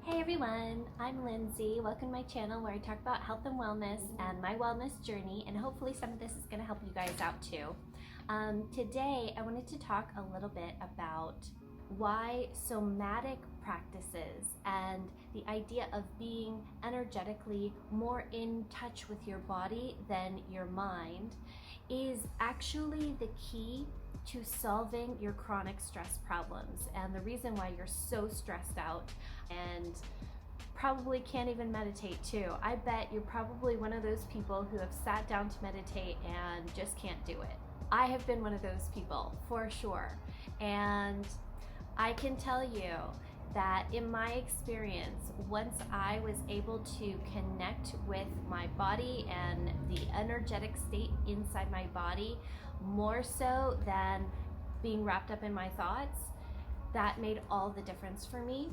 Hey everyone, I'm Lindsay. Welcome to my channel where I talk about health and wellness and my wellness journey, and hopefully some of this is going to help you guys out too. Today I wanted to talk a little bit about why somatic practices and the idea of being energetically more in touch with your body than your mind is actually the key to solving your chronic stress problems and the reason why you're so stressed out and probably can't even meditate too. I bet you're probably one of those people who have sat down to meditate and just can't do it. I have been one of those people for sure, and I can tell you that in my experience, once I was able to connect with my body and the energetic state inside my body, more so than being wrapped up in my thoughts, that made all the difference for me.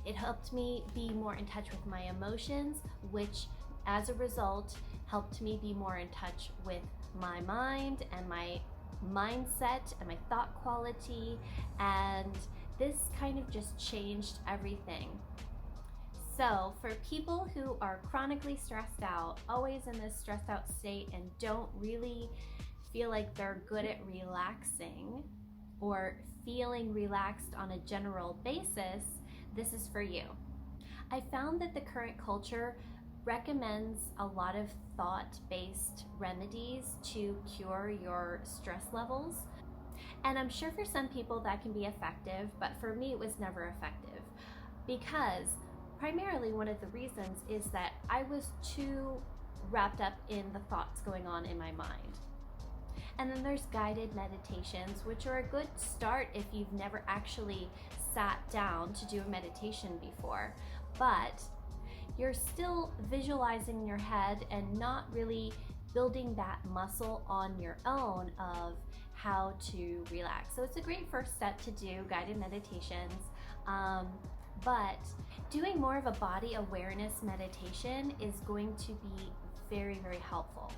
It helped me be more in touch with my emotions, which as a result helped me be more in touch with my mind and my mindset and my thought quality, and this kind of just changed everything. So for people who are chronically stressed out, always in this stressed out state, and don't really feel like they're good at relaxing or feeling relaxed on a general basis, this is for you. I found that the current culture recommends a lot of thought-based remedies to cure your stress levels. And I'm sure for some people that can be effective, but for me it was never effective because primarily one of the reasons is that I was too wrapped up in the thoughts going on in my mind. And then there's guided meditations, which are a good start if you've never actually sat down to do a meditation before, but you're still visualizing in your head and not really building that muscle on your own of how to relax. So it's a great first step to do guided meditations, but doing more of a body awareness meditation is going to be very, very helpful.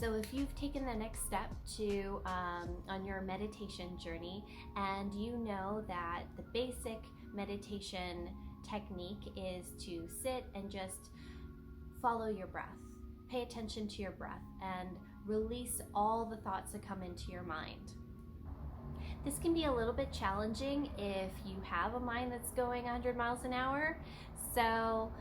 So if you've taken the next step to on your meditation journey, and you know that the basic meditation technique is to sit and just follow your breath, pay attention to your breath, and release all the thoughts that come into your mind. This can be a little bit challenging if you have a mind that's going 100 miles an hour, so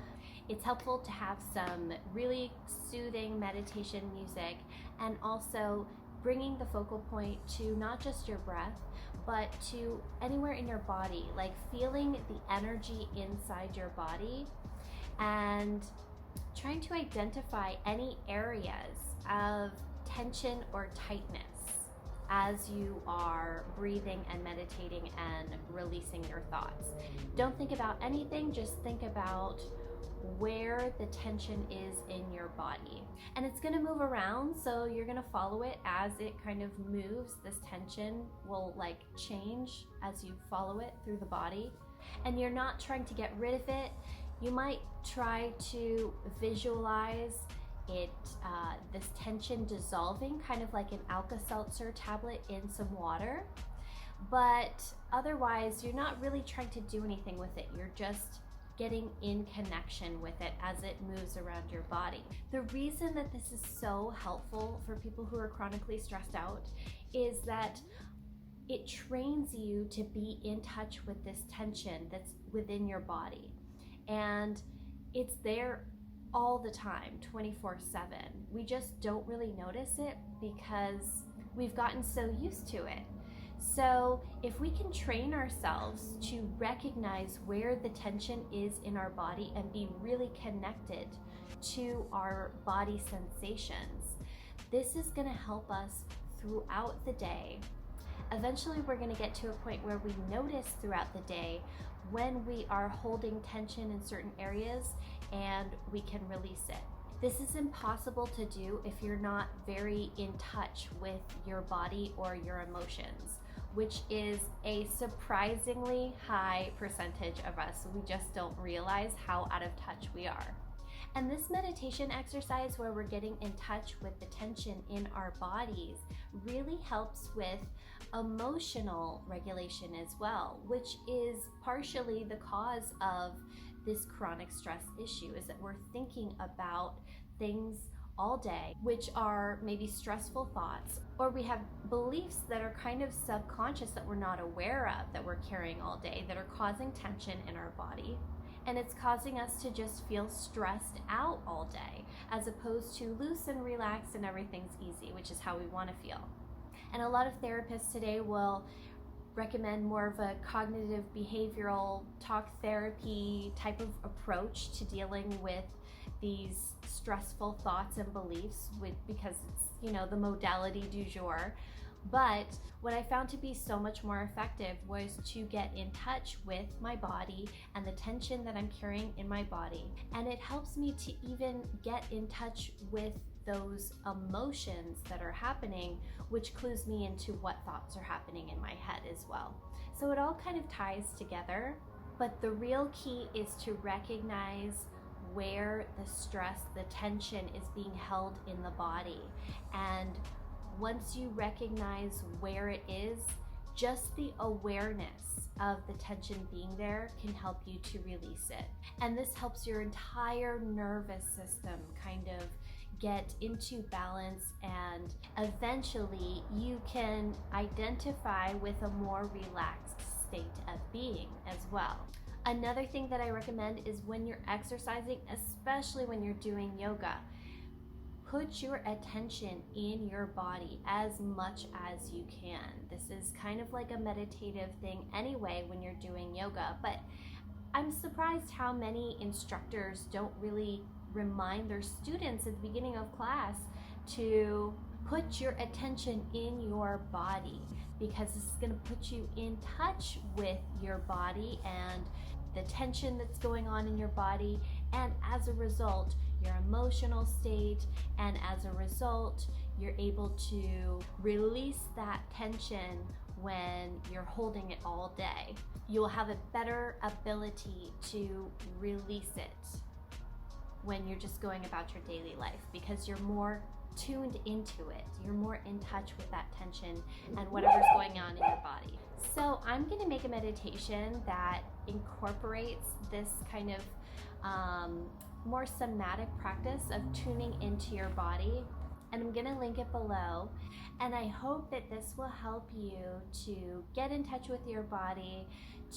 it's helpful to have some really soothing meditation music, and also bringing the focal point to not just your breath, but to anywhere in your body, like feeling the energy inside your body and trying to identify any areas of tension or tightness as you are breathing and meditating and releasing your thoughts. Don't think about anything, just think about where the tension is in your body. And it's going to move around, so you're going to follow it as it kind of moves. This tension will like change as you follow it through the body. And you're not trying to get rid of it. You might try to visualize it, this tension dissolving, kind of like an Alka-Seltzer tablet in some water. But otherwise, you're not really trying to do anything with it. You're just getting in connection with it as it moves around your body. The reason that this is so helpful for people who are chronically stressed out is that it trains you to be in touch with this tension that's within your body. And it's there all the time, 24/7. We just don't really notice it because we've gotten so used to it. So if we can train ourselves to recognize where the tension is in our body and be really connected to our body sensations, this is going to help us throughout the day. Eventually we're going to get to a point where we notice throughout the day when we are holding tension in certain areas and we can release it. This is impossible to do if you're not very in touch with your body or your emotions, which is a surprisingly high percentage of us. We just don't realize how out of touch we are. And this meditation exercise, where we're getting in touch with the tension in our bodies, really helps with emotional regulation as well, which is partially the cause of this chronic stress issue, is that we're thinking about things all day, which are maybe stressful thoughts, or we have beliefs that are kind of subconscious that we're not aware of, that we're carrying all day, that are causing tension in our body. And it's causing us to just feel stressed out all day, as opposed to loose and relaxed and everything's easy, which is how we want to feel. And a lot of therapists today will recommend more of a cognitive behavioral talk therapy type of approach to dealing with these stressful thoughts and beliefs, because it's, you know, the modality du jour. But what I found to be so much more effective was to get in touch with my body and the tension that I'm carrying in my body. And it helps me to even get in touch with those emotions that are happening, which clues me into what thoughts are happening in my head as well. So it all kind of ties together, but the real key is to recognize where the stress, the tension is being held in the body. And once you recognize where it is, just the awareness of the tension being there can help you to release it. And this helps your entire nervous system kind of get into balance, and eventually you can identify with a more relaxed state of being as well. Another thing that I recommend is when you're exercising, especially when you're doing yoga, put your attention in your body as much as you can. This is kind of like a meditative thing anyway when you're doing yoga, but I'm surprised how many instructors don't really remind their students at the beginning of class to put your attention in your body, because this is going to put you in touch with your body and the tension that's going on in your body, and as a result, your emotional state, and as a result, you're able to release that tension when you're holding it all day. You'll have a better ability to release it when you're just going about your daily life, because you're more tuned into it. You're more in touch with that tension and whatever's going on in your body. So I'm going to make a meditation that incorporates this kind of more somatic practice of tuning into your body, and I'm going to link it below. And I hope that this will help you to get in touch with your body,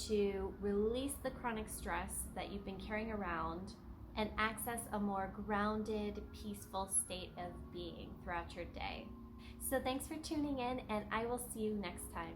to release the chronic stress that you've been carrying around, and access a more grounded, peaceful state of being throughout your day. So thanks for tuning in, and I will see you next time.